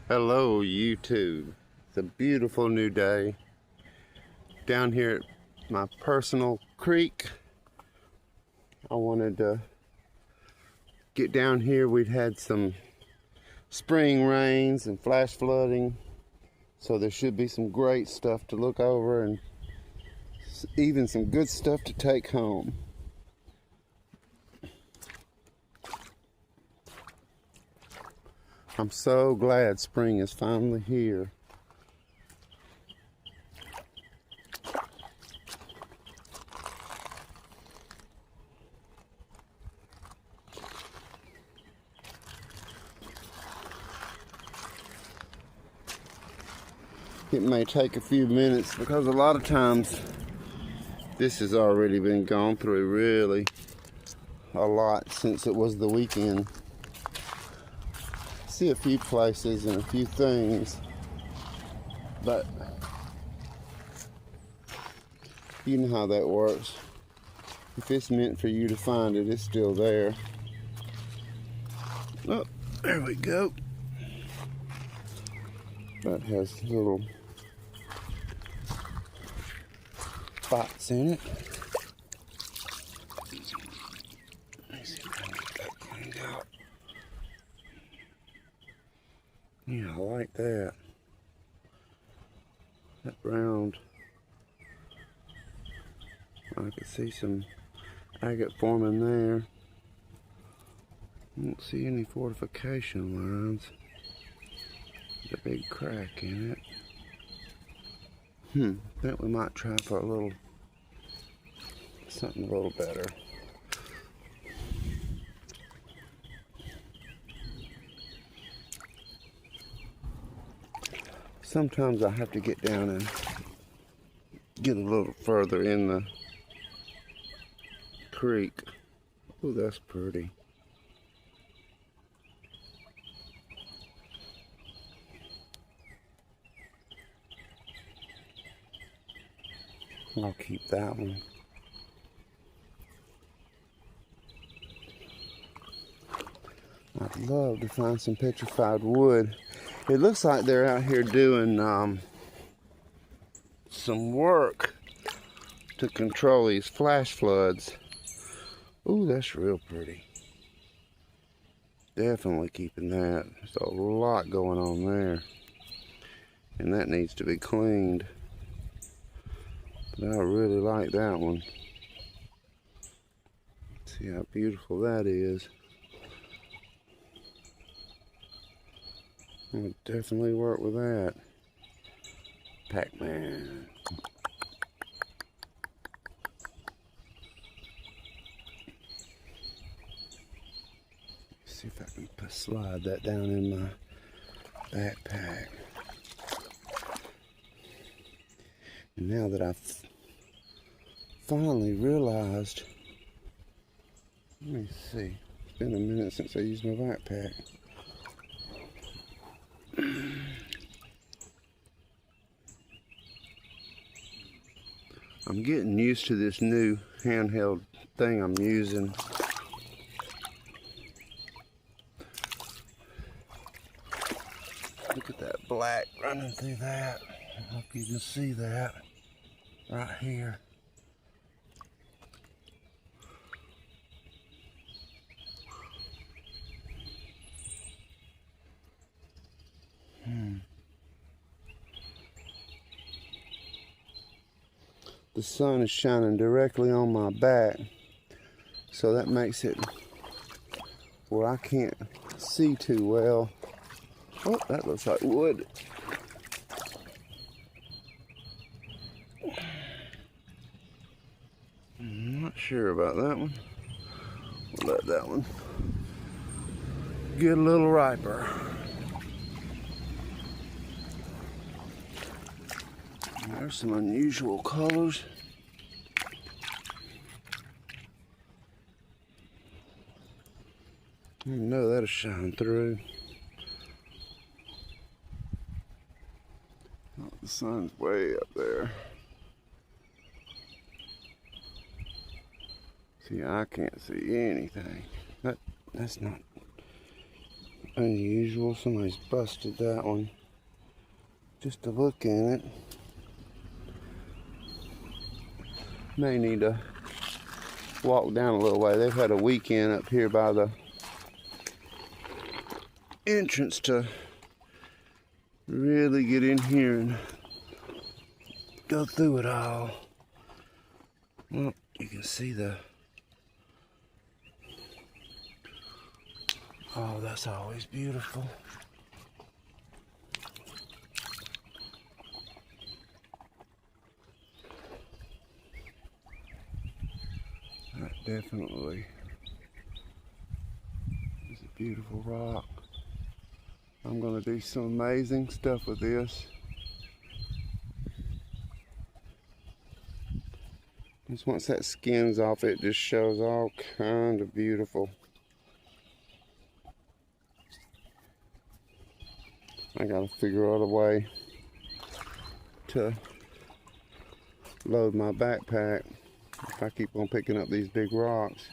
Hello YouTube. It's a beautiful new day down here at my personal creek. I wanted to get down here. We'd had some spring rains and flash flooding, so there should be some great stuff to look over and even some good stuff to take home. I'm so glad spring is finally here. It may take a few minutes because a lot of times this has already been gone through really a lot since it was the weekend. See a few places and a few things, but you know how that works. If it's meant for you to find it, it's still there. Oh, there we go. That has little spots in it. Let me see if I can get that cleaned out. Yeah, I like that. That round. I can see some agate forming there. I don't see any fortification lines. There's a big crack in it. I think we might try for a little, something a little better. Sometimes I have to get down and get a little further in the creek. Oh, that's pretty. I'll keep that one. I'd love to find some petrified wood. It looks like they're out here doing some work to control these flash floods. Ooh, that's real pretty. Definitely keeping that. There's a lot going on there. And that needs to be cleaned. But I really like that one. See how beautiful that is. I would definitely work with that. Pac-Man. See if I can slide that down in my backpack. And now that I've finally realized, let me see, it's been a minute since I used my backpack. I'm getting used to this new handheld thing I'm using. Look at that black running through that. I hope you can see that right here. The sun is shining directly on my back, so that makes it where I can't see too well. Oh, that looks like wood. I'm not sure about that one. We'll let that one get a little riper. There's some unusual colors. I know that'll shine through. Oh, the sun's way up there. See, I can't see anything. That's not unusual. Somebody's busted that one just to look in it. May need to walk down a little way. They've had a weekend up here by the entrance to really get in here and go through it all. Well, you can see the... Oh, that's always beautiful. That definitely is a beautiful rock. I'm going to do some amazing stuff with this. Just once that skin's off, it just shows all kind of beautiful. I gotta figure out a way to load my backpack if I keep on picking up these big rocks.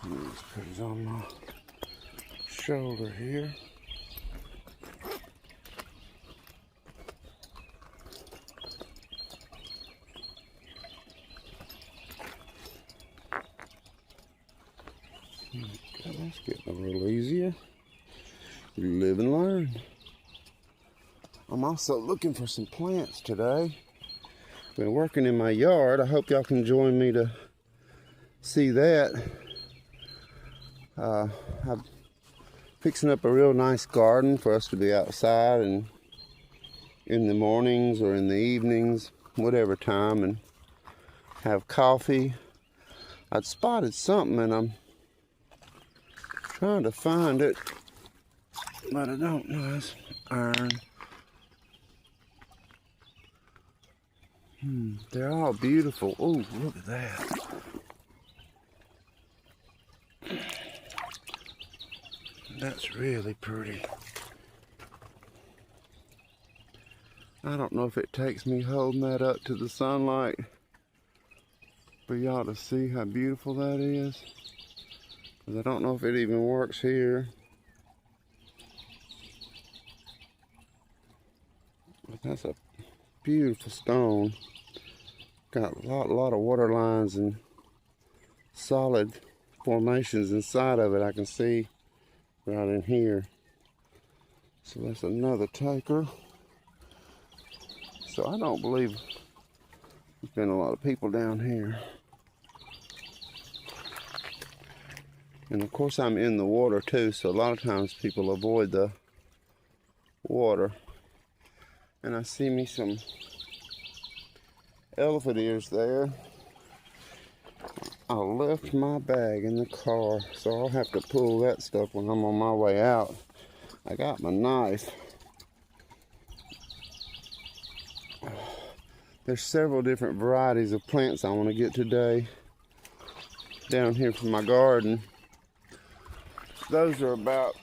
Let me just put it on my shoulder here. Okay, that's getting a little easier. You live and learn. I'm also looking for some plants today. Been working in my yard. I hope y'all can join me to see that. I'm fixing up a real nice garden for us to be outside and in the mornings or in the evenings, whatever time, and have coffee. I'd spotted something and I'm trying to find it, but I don't know. It's iron. They're all beautiful. Oh, look at that. That's really pretty. I don't know if it takes me holding that up to the sunlight for y'all to see how beautiful that is. Because I don't know if it even works here. But that's a beautiful stone. Got a lot of water lines and solid formations inside of it. I can see right in here. So that's another taker. So I don't believe there's been a lot of people down here. And of course I'm in the water too, so a lot of times people avoid the water. And I see me some elephant ears there. I left my bag in the car, so I'll have to pull that stuff when I'm on my way out. I got my knife. There's several different varieties of plants I want to get today down here from my garden. Those are about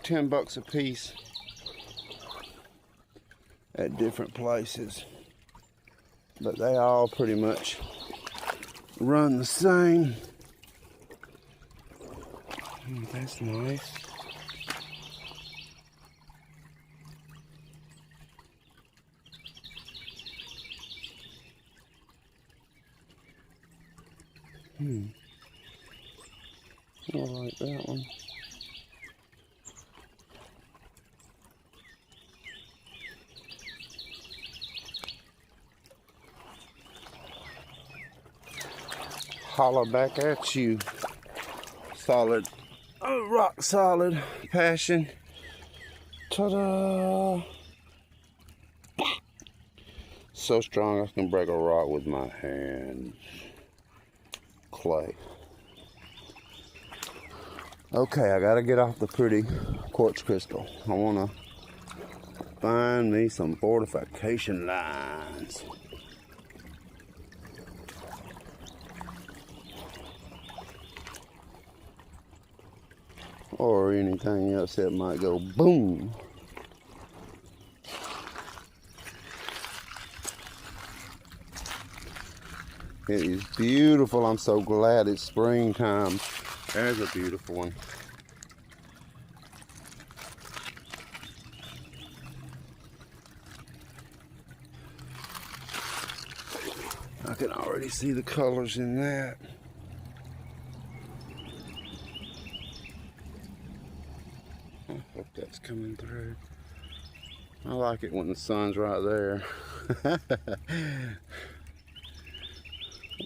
10 bucks a piece at different places, but they all pretty much run the same. That's nice. I like that one. Holler back at you. Solid, rock solid passion. Ta-da! So strong I can break a rock with my hands. Clay. Okay, I gotta get off the pretty quartz crystal. I wanna find me some fortification lines. Or anything else that might go boom. It is beautiful. I'm so glad it's springtime. There's a beautiful one. I can already see the colors in that. I hope that's coming through. I like it when the sun's right there.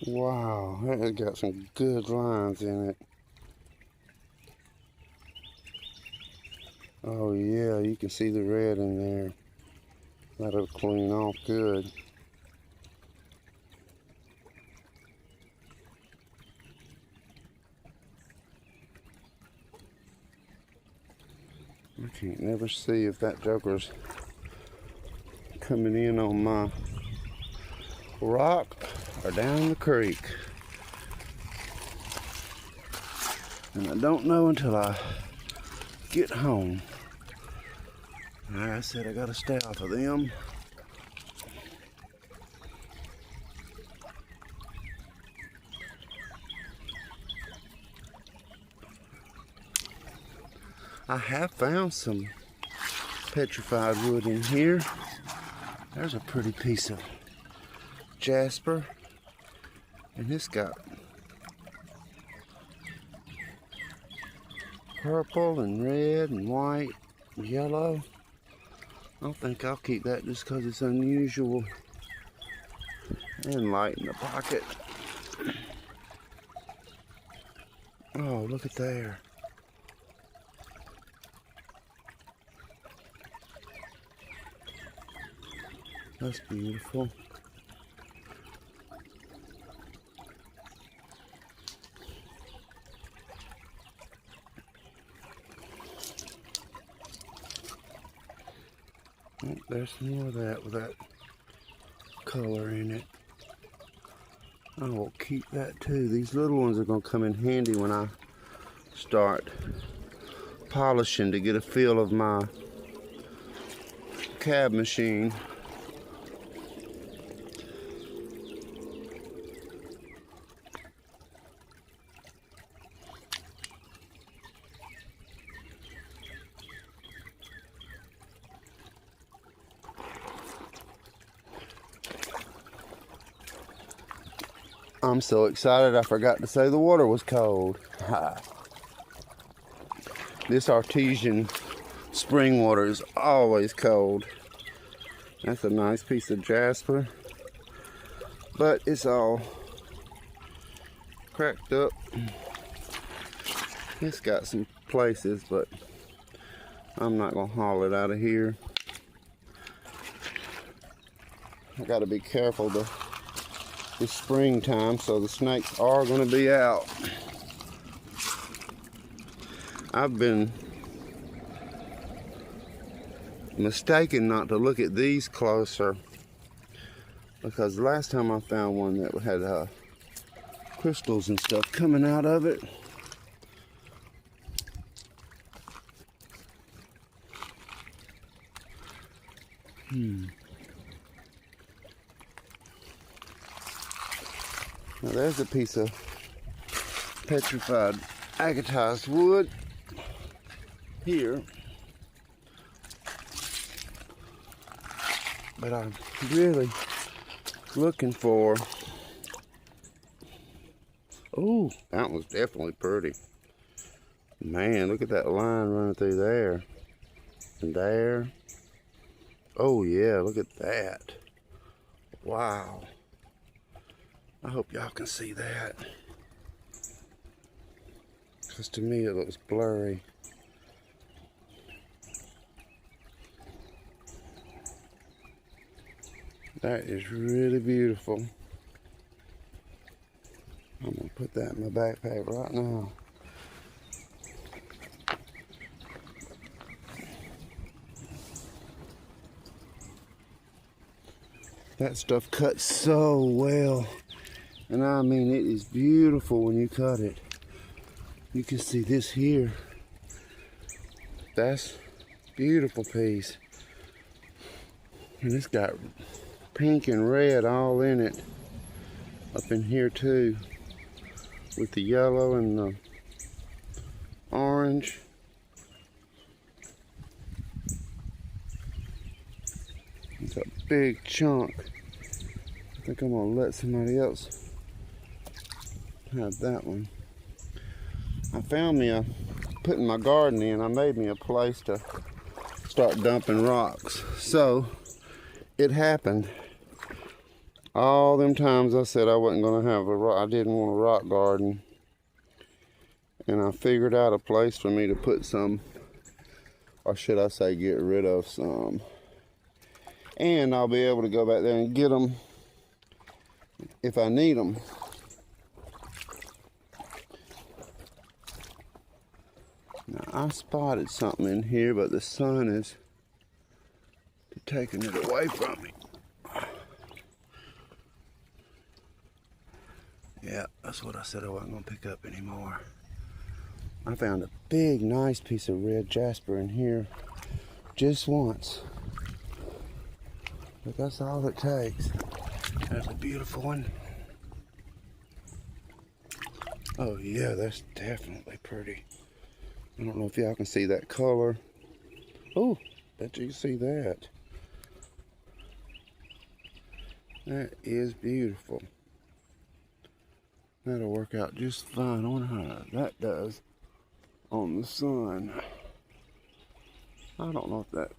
Wow, that got some good lines in it. Oh yeah, you can see the red in there. That'll clean off good. I can't never see if that joker's coming in on my rock or down the creek. And I don't know until I get home. Like I said, I gotta stay off of them. I have found some petrified wood in here. There's a pretty piece of Jasper. And this got purple and red and white and yellow. I think I'll keep that just because it's unusual and light in the pocket. Oh, look at there. That's beautiful. Oh, there's more of that with that color in it. I will keep that too. These little ones are going to come in handy when I start polishing to get a feel of my cab machine. I'm so excited I forgot to say the water was cold. This artesian spring water is always cold. That's a nice piece of Jasper, but it's all cracked up. It's got some places, but I'm not gonna haul it out of here. I gotta be careful. It's springtime, so the snakes are going to be out. I've been mistaken not to look at these closer because the last time I found one that had crystals and stuff coming out of it. Now there's a piece of petrified agotized wood here, but I'm really looking for, oh, that was definitely pretty. Man, look at that line running through there and there. Oh yeah, look at that. Wow. I hope y'all can see that, because to me it looks blurry. That is really beautiful. I'm gonna put that in my backpack right now. That stuff cuts so well. And I mean, it is beautiful when you cut it. You can see this here. That's a beautiful piece. And it's got pink and red all in it. up in here too, with the yellow and the orange. It's a big chunk. I think I'm gonna let somebody else have that one. I found me putting my garden in, I made me a place to start dumping rocks. So it happened. All them times I said I wasn't gonna have a rock, I didn't want a rock garden. And I figured out a place for me to put some, or should I say get rid of some. And I'll be able to go back there and get them if I need them. Now I spotted something in here, but the sun is taking it away from me. Yeah, that's what I said I wasn't gonna pick up anymore. I found a big, nice piece of red jasper in here just once. But that's all it takes. There's a beautiful one. Oh yeah, that's definitely pretty. I don't know if y'all can see that color. Oh, bet you can see that. That is beautiful. That'll work out just fine on her. That does on the sun. I don't know if that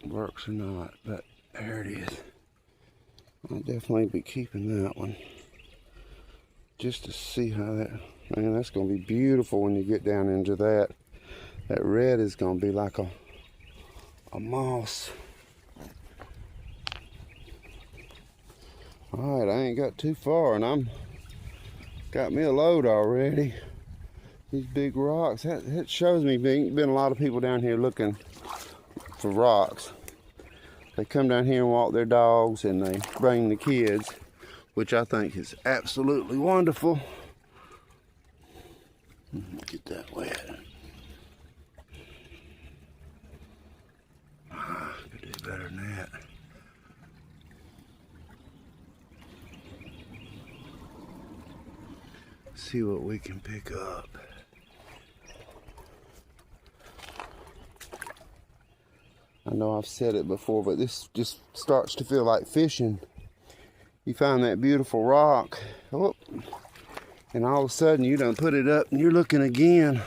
works or not, but there it is. I'll definitely be keeping that one just to see how that, man, that's gonna be beautiful when you get down into that. That red is gonna be like a moss. All right, I ain't got too far, and I'm got me a load already. These big rocks, that shows me been a lot of people down here looking for rocks. They come down here and walk their dogs, and they bring the kids, which I think is absolutely wonderful. Get that wet. Could do better than that. See what we can pick up. I know I've said it before, but this just starts to feel like fishing. You find that beautiful rock, oh, and all of a sudden you done put it up and you're looking again.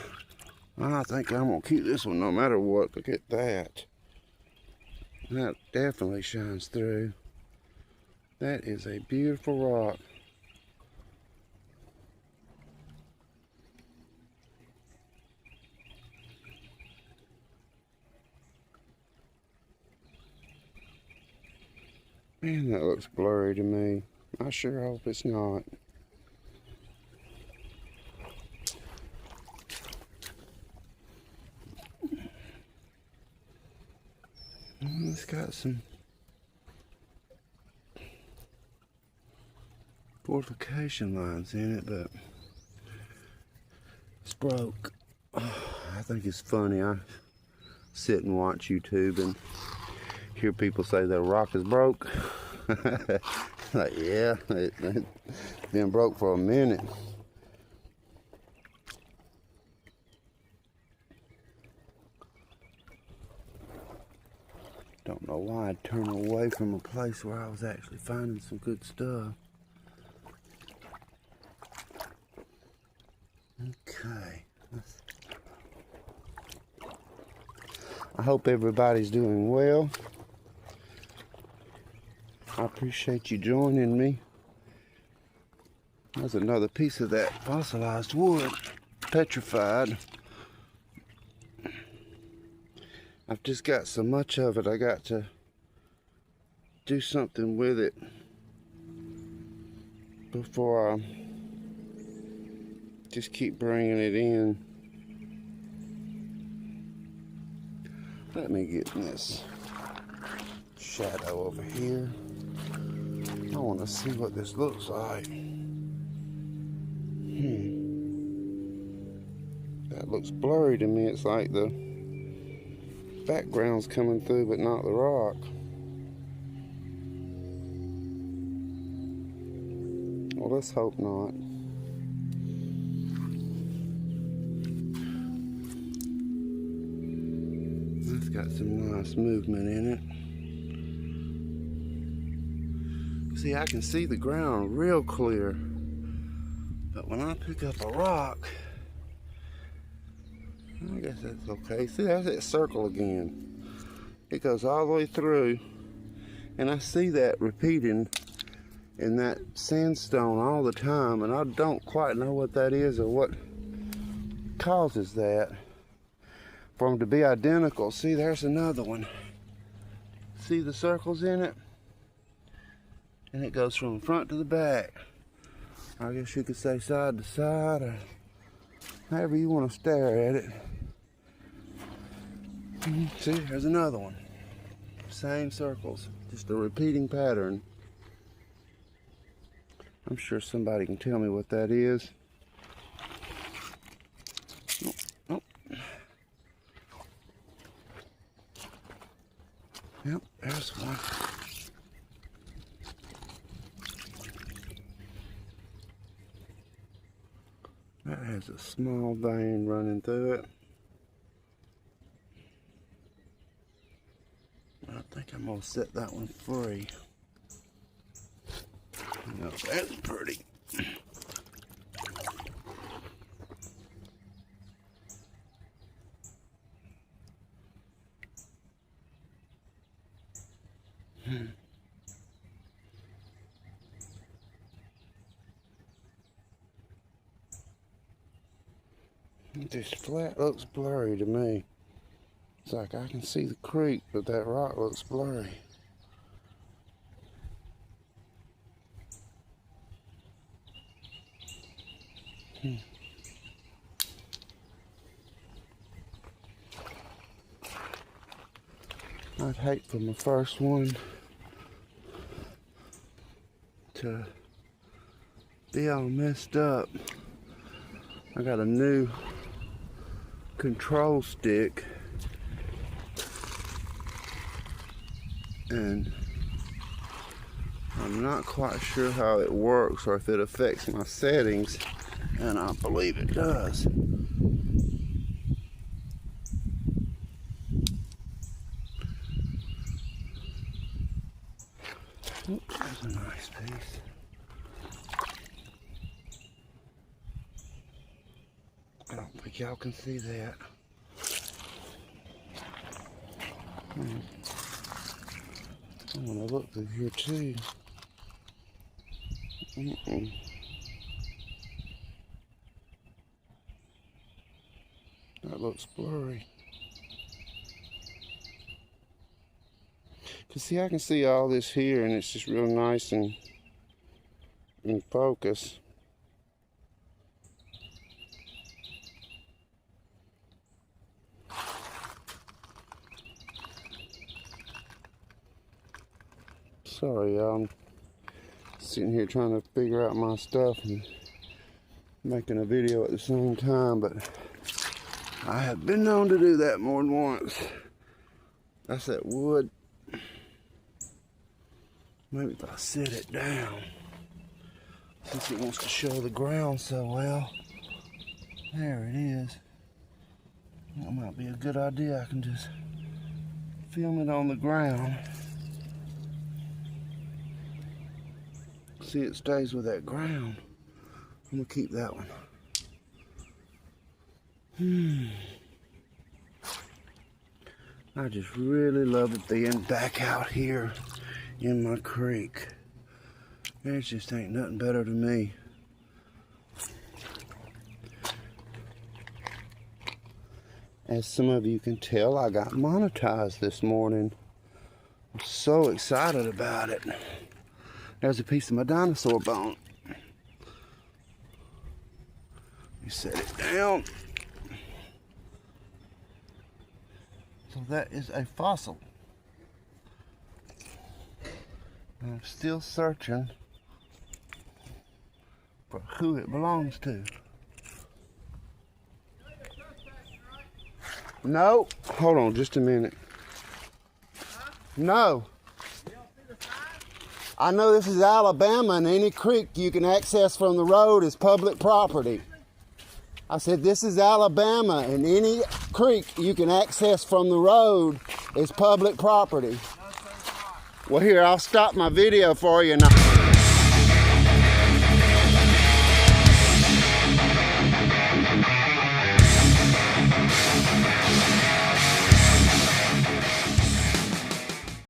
I think I'm gonna keep this one no matter what. Look at that. That definitely shines through. That is a beautiful rock. Man, that looks blurry to me. I sure hope it's not. It's got some fortification lines in it, but it's broke. I think it's funny. I sit and watch YouTube and hear people say that a rock is broke. Like, yeah, it's been broke for a minute. Don't know why I'd turn away from a place where I was actually finding some good stuff. Okay. I hope everybody's doing well. I appreciate you joining me. There's another piece of that fossilized wood, petrified. I've just got so much of it, I got to do something with it before I just keep bringing it in. Let me get in this shadow over here. I want to see what this looks like. That looks blurry to me. It's like the background's coming through, but not the rock. Well, let's hope not. It's got some nice movement in it. See, I can see the ground real clear. But when I pick up a rock, I guess that's okay. See, there's that circle again. It goes all the way through. And I see that repeating in that sandstone all the time. And I don't quite know what that is or what causes that. For them to be identical. See, there's another one. See the circles in it? And it goes from front to the back. I guess you could say side to side or however you want to stare at it. See, there's another one. Same circles, just a repeating pattern. I'm sure somebody can tell me what that is. Oh. Yep, there's one. That has a small vein running through it. I think I'm gonna set that one free. No, that's pretty. This flat looks blurry to me. It's like I can see the creek, but that rock looks blurry. I'd hate for my first one to be all messed up. I got a new control stick and I'm not quite sure how it works or if it affects my settings, and I believe it does. Oh, that's a nice piece. I don't think y'all can see that. I want to look through here too. That looks blurry. Cause see, I can see all this here, and it's just real nice and in focus. Sorry, y'all. I'm sitting here trying to figure out my stuff and making a video at the same time, but I have been known to do that more than once. That's that wood. Maybe if I sit it down, since it wants to show the ground so well. There it is. That might be a good idea. I can just film it on the ground. See, it stays with that ground. I'm gonna keep that one. I just really love it being back out here in my creek. There just ain't nothing better to me. As some of you can tell, I got monetized this morning. I'm so excited about it. There's a piece of my dinosaur bone. You set it down. So that is a fossil. I'm still searching for who it belongs to. No, hold on just a minute. No. I know this is Alabama, and any creek you can access from the road is public property. I said, this is Alabama, and any creek you can access from the road is public property. Well, here, I'll stop my video for you now.